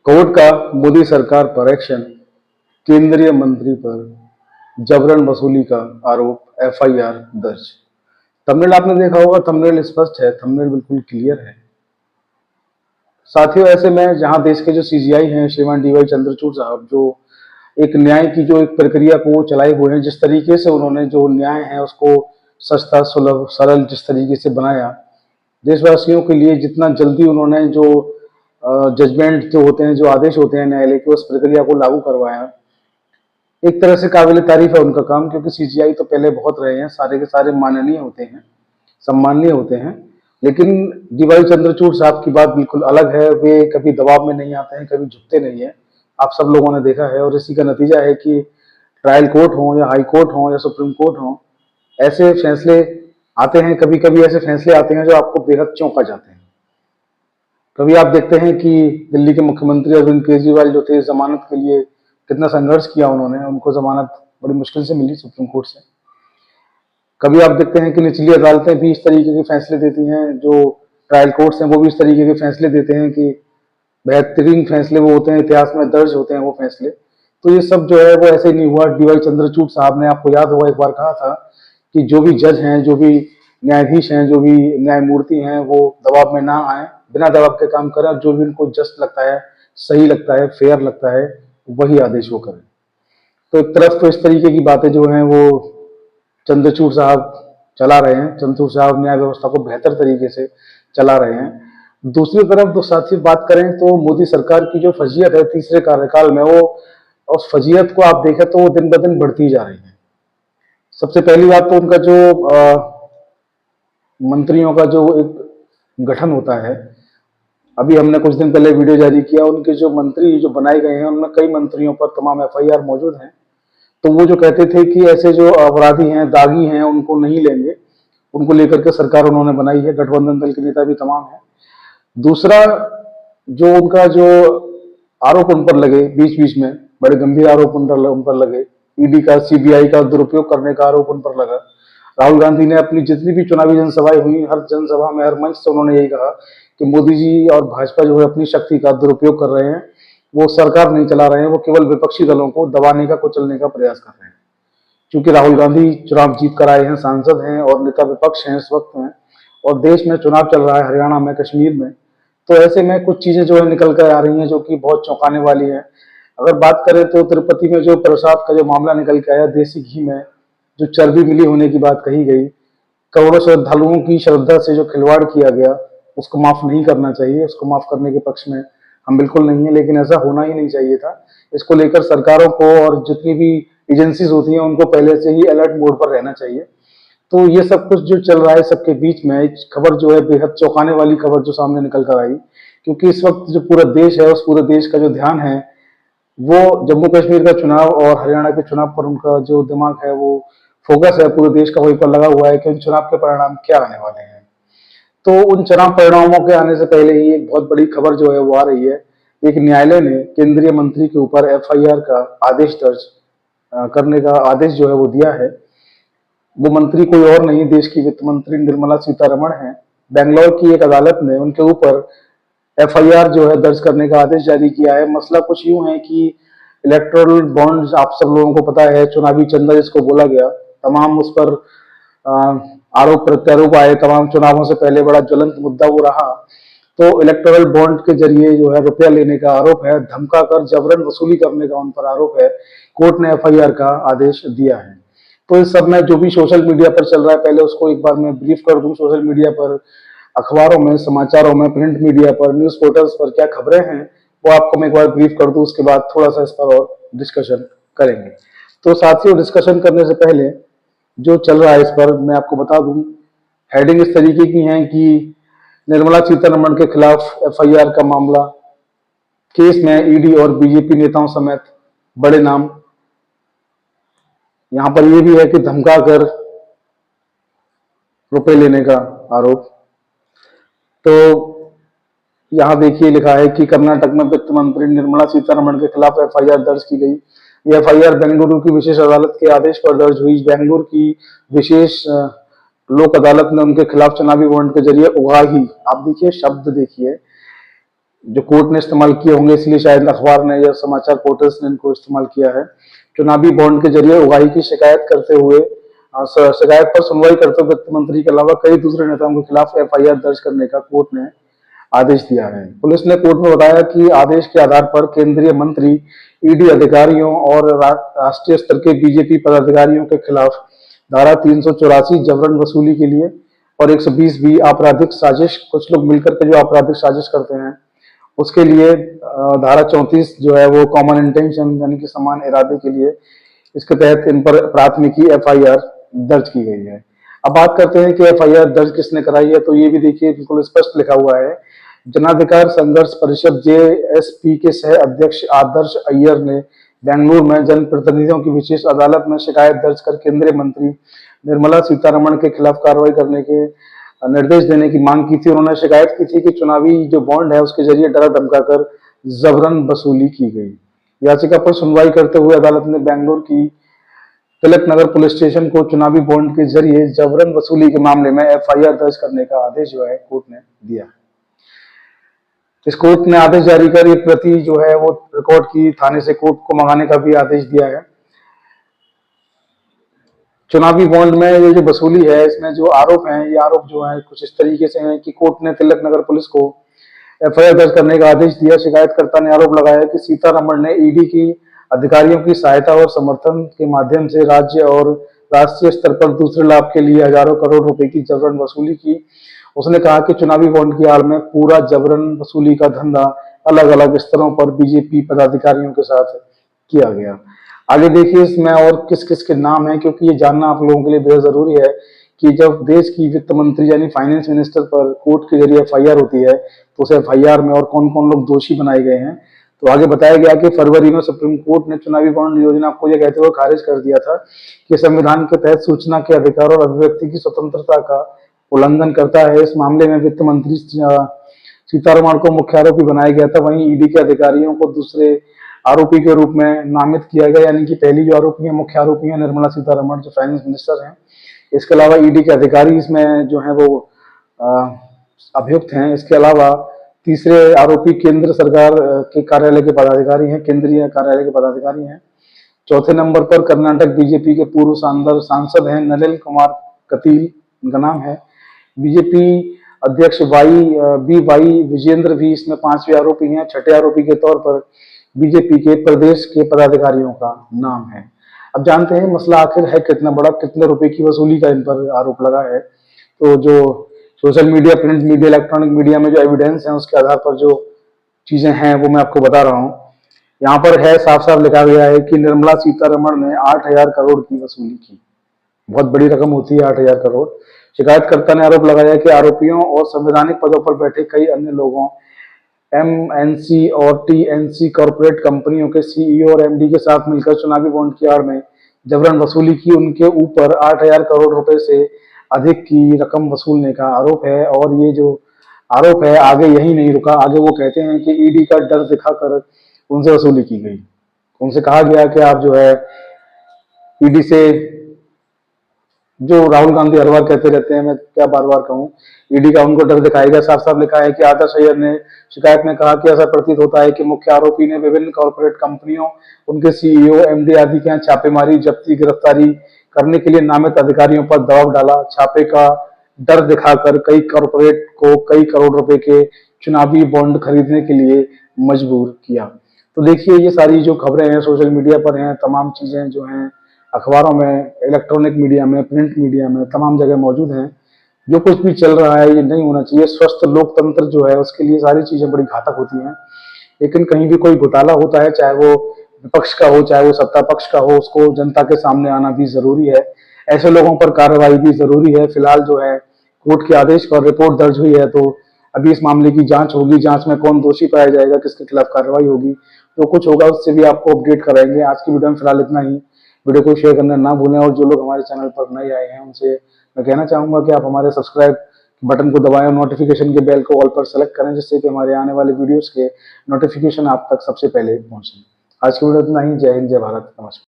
Court का मोदी सरकार पर एक्शन, केंद्रीय मंत्री पर जबरन वसूली का आरोप, एफआईआर दर्ज। थंबनेल आपने देखा होगा, थंबनेल स्पष्ट है, थंबनेल बिल्कुल क्लियर है। साथियों, ऐसे में जहां देश के जो सीजीआई हैं श्रीमान डीवाई चंद्रचूड़ साहब, जो एक न्याय की जो एक प्रक्रिया को चलाए हुए हैं, जिस तरीके से उन्होंने जो न्याय है उसको सस्ता, सुलभ, सरल जिस तरीके से बनाया, देशवासियों के लिए जितना जल्दी उन्होंने जो जजमेंट जो होते हैं, जो आदेश होते हैं न्यायालय के, उस प्रक्रिया को लागू करवाया, एक तरह से काबिल तारीफ है उनका काम। क्योंकि सीजीआई तो पहले बहुत रहे हैं, सारे के सारे माननीय होते हैं, सम्माननीय होते हैं, लेकिन डीवाई चंद्रचूड़ साहब की बात बिल्कुल अलग है। वे कभी दबाव में नहीं आते हैं, कभी झुकते नहीं है, आप सब लोगों ने देखा है। और इसी का नतीजा है कि ट्रायल कोर्ट हो या हाई कोर्ट हो या सुप्रीम कोर्ट हो, ऐसे फैसले आते हैं, कभी कभी ऐसे फैसले आते हैं जो आपको बेहद चौंका जाते हैं। कभी आप देखते हैं कि दिल्ली के मुख्यमंत्री अरविंद केजरीवाल जो थे, जमानत के लिए कितना संघर्ष किया उन्होंने, उनको जमानत बड़ी मुश्किल से मिली सुप्रीम कोर्ट से। कभी आप देखते हैं कि निचली अदालतें भी इस तरीके के फैसले देती हैं, जो ट्रायल कोर्ट्स हैं वो भी इस तरीके के फैसले देते हैं कि बेहतरीन फैसले वो होते हैं, इतिहास में दर्ज होते हैं वो फैसले। तो ये सब जो है वो ऐसे ही नहीं हुआ। डीवाई चंद्रचूड़ साहब ने, आपको याद होगा, एक बार कहा था कि जो भी जज हैं, जो भी न्यायाधीश हैं, जो भी न्यायमूर्ति हैं, वो दबाव में ना आए, बिना दबाव के काम करें, और जो भी उनको जस्ट लगता है, सही लगता है, फेयर लगता है, वही आदेश वो करें। तो एक तरफ तो इस तरीके की बातें जो हैं वो चंद्रचूड़ साहब चला रहे हैं, चंद्रचूड़ साहब न्याय व्यवस्था को बेहतर तरीके से चला रहे हैं। दूसरी तरफ तो साथियों बात करें तो मोदी सरकार की जो फजीयत है तीसरे कार्यकाल में, वो उस फजीयत को आप देखें तो वो दिन ब दिन बढ़ती जा रही है। सबसे पहली बात तो उनका जो मंत्रियों का जो एक गठन होता है, अभी हमने कुछ दिन पहले वीडियो जारी किया, उनके जो मंत्री जो बनाए गए हैं उनमें कई मंत्रियों पर तमाम एफआईआर मौजूद हैं। तो वो जो कहते थे कि ऐसे जो अपराधी हैं, दागी हैं, उनको नहीं लेंगे, उनको लेकर के सरकार उन्होंने बनाई है। गठबंधन दल के नेता भी तमाम है। दूसरा, जो उनका जो आरोप उन पर लगे बीच बीच में, बड़े गंभीर आरोप उन पर लगे, ईडी का, सीबीआई का दुरुपयोग करने का आरोप उन पर लगा। राहुल गांधी ने अपनी जितनी भी चुनावी जनसभाएं हुई, हर जनसभा में, हर मंच से उन्होंने यही कहा कि मोदी जी और भाजपा जो है अपनी शक्ति का दुरुपयोग कर रहे हैं, वो सरकार नहीं चला रहे हैं, वो केवल विपक्षी दलों को दबाने का, कुचलने का प्रयास कर रहे हैं। क्योंकि राहुल गांधी चुनाव जीत कर आए हैं, सांसद हैं और नेता विपक्ष हैं इस वक्त में, और देश में चुनाव चल रहा है, हरियाणा में, कश्मीर में। तो ऐसे में कुछ चीजें जो है निकल कर आ रही हैं जो कि बहुत चौंकाने वाली है। अगर बात करें तो तिरुपति में जो प्रसाद का जो मामला निकल के आया, देसी घी में जो चर्बी मिली होने की बात कही गई, करोड़ों श्रद्धालुओं की श्रद्धा से जो खिलवाड़ किया गया, उसको माफ नहीं करना चाहिए। उसको माफ करने के पक्ष में हम बिल्कुल नहीं है, लेकिन ऐसा होना ही नहीं चाहिए था। इसको लेकर सरकारों को और जितनी भी एजेंसीज होती हैं उनको पहले से ही अलर्ट मोड पर रहना चाहिए। तो ये सब कुछ जो चल रहा है, सबके बीच में एक खबर जो है बेहद चौंकाने वाली खबर जो सामने निकल कर आई, क्योंकि इस वक्त जो पूरा देश है, उस पूरे देश का जो ध्यान है वो जम्मू कश्मीर का चुनाव और हरियाणा के चुनाव पर, उनका जो दिमाग है, वो फोकस है पूरे देश का वहीं पर लगा हुआ है कि उन चुनाव के परिणाम क्या आने वाले हैं। तो उन चुनाव परिणामों के आने से पहले ही एक बहुत बड़ी खबर जो है वो आ रही है। एक न्यायालय ने केंद्रीय मंत्री के ऊपर एफआईआर का आदेश दर्ज करने का आदेश जो है वो दिया है। वो मंत्री कोई और नहीं, देश की वित्त मंत्री निर्मला सीतारमण है। बेंगलोर की एक अदालत ने उनके ऊपर एफआईआर जो है दर्ज करने का आदेश जारी किया है। मसला कुछ यूं है कि इलेक्टोरल बॉन्ड्स, आप सब लोगों को पता है, चुनावी चंदा जिसको बोला गया, तमाम उस पर आरोप प्रत्यारोप आए, तमाम चुनावों से पहले बड़ा ज्वलंत मुद्दा वो रहा। तो इलेक्टोरल बॉन्ड के जरिए जो है रुपया लेने का आरोप है, धमका कर जबरन वसूली करने का उन पर आरोप है। कोर्ट ने एफआईआर का आदेश दिया है। तो इस सब में जो भी सोशल मीडिया पर चल रहा है, पहले उसको एक बार मैं ब्रीफ कर दूं। सोशल मीडिया पर, अखबारों में, समाचारों में, प्रिंट मीडिया पर, न्यूज पोर्टल्स पर क्या खबरें हैं वो आपको मैं एक बार ब्रीफ कर दूं, उसके बाद थोड़ा सा इस पर और डिस्कशन करेंगे। तो साथियों, डिस्कशन करने से पहले जो चल रहा है इस पर मैं आपको बता दूं। हेडिंग इस तरीके की है कि निर्मला सीतारमण के खिलाफ एफआईआर का मामला, केस में ईडी और बीजेपी नेताओं समेत बड़े नाम। यहां पर यह भी है कि धमका कर रुपए लेने का आरोप। तो यहां देखिए लिखा है कि कर्नाटक में वित्त मंत्री निर्मला सीतारमण के खिलाफ एफआईआर दर्ज की गई। यह एफआईआर बेंगलुरु की विशेष अदालत के आदेश पर दर्ज हुई। बेंगलुरु की विशेष लोक अदालत ने उनके खिलाफ चुनावी वारंट के जरिए उगाही, आप देखिए शब्द देखिए, जो कोर्ट ने इस्तेमाल किए होंगे, इसलिए शायद अखबार ने या समाचार पोर्टल्स ने इनको इस्तेमाल किया है। चुनावी बॉन्ड के जरिए उगाही की शिकायत करते हुए शिकायत पर सुनवाई करते हुए वित्त मंत्री के अलावा कई दूसरे नेताओं के खिलाफ एफआईआर दर्ज करने का कोर्ट ने आदेश दिया है। पुलिस ने कोर्ट में बताया कि आदेश के आधार पर केंद्रीय मंत्री, ईडी अधिकारियों और राष्ट्रीय स्तर के बीजेपी पदाधिकारियों के खिलाफ धारा 384 जबरन वसूली के लिए और 120 बी आपराधिक साजिश, कुछ लोग मिलकर के जो आपराधिक साजिश करते हैं उसके लिए, धारा 34 जो है वो कॉमन इंटेंशन यानी कि समान इरादे के लिए, इसके तहत इन पर प्राथमिकी एफआईआर दर्ज की गई है। अब बात करते हैं कि एफआईआर दर्ज किसने कराई है, तो ये भी देखिए बिल्कुल स्पष्ट लिखा हुआ है। जनाधिकार संघर्ष परिषद जेएसपी के सह अध्यक्ष आदर्श अय्यर ने बेंगलुरु में जनप्रतिनिधियों की विशेष अदालत में शिकायत दर्ज कर केंद्रीय मंत्री निर्मला सीतारमण के खिलाफ कार्रवाई करने के निर्देश देने की मांग की थी। उन्होंने शिकायत की थी कि चुनावी जो बॉन्ड है उसके जरिए डरा धमकाकर जबरन वसूली की गई। याचिका पर सुनवाई करते हुए अदालत ने बेंगलुरु की तिलक नगर पुलिस स्टेशन को चुनावी बॉन्ड के जरिए जबरन वसूली के मामले में एफआईआर दर्ज करने का आदेश जो है कोर्ट ने दिया। इस कोर्ट ने आदेश जारी कर ये प्रति जो है वो रिकॉर्ड की थाने से कोर्ट को मंगाने का भी आदेश दिया है। चुनावी बॉन्ड में ये जो वसूली है, इसमें जो आरोप हैं, ये आरोप जो है कुछ इस तरीके से हैं कि कोर्ट ने तिलक नगर पुलिस को एफआईआर दर्ज करने का आदेश दिया। शिकायतकर्ता ने आरोप लगाया कि सीतारमण ने ईडी की अधिकारियों की सहायता और समर्थन के माध्यम से राज्य और राष्ट्रीय स्तर पर दूसरे लाभ के लिए हजारों करोड़ रुपए की जबरन वसूली की। उसने कहा कि चुनावी बॉन्ड की आड़ में पूरा जबरन वसूली का धंधा अलग अलग स्तरों पर बीजेपी पदाधिकारियों के साथ किया गया। आगे देखिए इसमें और किस किस के नाम है, क्योंकि ये जानना आप लोगों के लिए बेहद जरूरी है कि जब देश की वित्त मंत्री यानी फाइनेंस मिनिस्टर पर कोर्ट के जरिए एफआईआर होती है तो उस एफआईआर में और कौन कौन लोग दोषी बनाए गए हैं। तो आगे बताया गया कि फरवरी में सुप्रीम कोर्ट ने चुनावी बॉन्ड योजना को यह कहते हुए खारिज कर दिया था कि संविधान के तहत सूचना के अधिकार और अभिव्यक्ति की स्वतंत्रता का उल्लंघन करता है। इस मामले में वित्त मंत्री सीतारमण को मुख्य आरोपी बनाया गया था। वहीं ईडी के अधिकारियों को दूसरे आरोपी के रूप में नामित किया गया, यानी कि पहली जो आरोपी है, मुख्य आरोपी है निर्मला सीतारमण जो फाइनेंस मिनिस्टर हैं। इसके अलावा ईडी के अधिकारी इसमें जो है वो अभियुक्त हैं। इसके अलावा तीसरे आरोपी केंद्र सरकार के कार्यालय के पदाधिकारी हैं, केंद्रीय कार्यालय के पदाधिकारी हैं। चौथे नंबर पर कर्नाटक बीजेपी के पूर्व सांसद हैं नलिन कुमार कतील, उनका नाम है। बीजेपी अध्यक्ष वाई विजेंद्र भी इसमें पांचवें आरोपी हैं। छठे आरोपी के तौर पर बीजेपी के प्रदेश के पदाधिकारियों का नाम है। अब जानते हैं मसला आखिर है कितना बड़ा, कितने रुपए की वसूली का इन पर आरोप लगा है। तो जो social media, print media, electronic media में जो एविडेंस है उसके आधार पर जो चीजें हैं वो मैं आपको बता रहा हूँ। यहाँ पर है, साफ साफ लिखा गया है कि निर्मला सीतारमण ने 8,000 करोड़ की वसूली की। बहुत बड़ी रकम होती है 8,000 करोड़। शिकायतकर्ता ने आरोप लगाया कि आरोपियों और संवैधानिक पदों पर बैठे कई अन्य लोगों, एमएनसी और टीएनसी कॉर्पोरेट कंपनियों के सीईओ और एमडी के साथ मिलकर चुनावी बॉन्ड की आड़ में जबरन वसूली की। उनके ऊपर 8,000 करोड़ रुपए से अधिक की रकम वसूलने का आरोप है। और ये जो आरोप है आगे यही नहीं रुका, आगे वो कहते हैं कि ईडी का डर दिखाकर उनसे वसूली की गई। उनसे कहा गया कि आप जो है ईडी से, जो राहुल गांधी हर बार कहते रहते हैं, मैं क्या बार बार कहूं, ईडी का उनको डर दिखाएगा। साफ साफ लिखा है कि आदर्श अय्यर ने शिकायत में कहा कि ऐसा प्रतीत होता है कि मुख्य आरोपी ने विभिन्न कॉर्पोरेट कंपनियों, उनके सीईओ, एमडी आदि के यहाँ छापेमारी, जब्ती, गिरफ्तारी करने के लिए नामित अधिकारियों पर दबाव डाला। छापे का डर दिखाकर कई कॉर्पोरेट को कई करोड़ रुपए के चुनावी बॉन्ड खरीदने के लिए मजबूर किया। तो देखिए ये सारी जो खबरें हैं सोशल मीडिया पर हैं, तमाम चीजें जो हैं अखबारों में, इलेक्ट्रॉनिक मीडिया में, प्रिंट मीडिया में, तमाम जगह मौजूद हैं। जो कुछ भी चल रहा है ये नहीं होना चाहिए। स्वस्थ लोकतंत्र जो है उसके लिए सारी चीजें बड़ी घातक होती हैं। लेकिन कहीं भी कोई घोटाला होता है, चाहे वो विपक्ष का हो चाहे वो सत्ता पक्ष का हो, उसको जनता के सामने आना भी जरूरी है। ऐसे लोगों पर कार्रवाई भी जरूरी है। फिलहाल जो है कोर्ट के आदेश पर रिपोर्ट दर्ज हुई है, तो अभी इस मामले की जांच होगी। जांच में कौन दोषी पाया जाएगा, किसके खिलाफ कार्रवाई होगी, जो कुछ होगा उससे भी आपको अपडेट कराएंगे। आज की वीडियो में फिलहाल इतना ही। वीडियो को शेयर करना ना भूलें और जो लोग हमारे चैनल पर नए आए हैं उनसे मैं कहना चाहूंगा कि आप हमारे सब्सक्राइब बटन को दबाएं और नोटिफिकेशन के बेल को ऑल पर सेलेक्ट करें, जिससे कि हमारे आने वाले वीडियोस के नोटिफिकेशन आप तक सबसे पहले पहुंचे। आज की वीडियो इतना ही। जय हिंद, जय भारत, नमस्कार।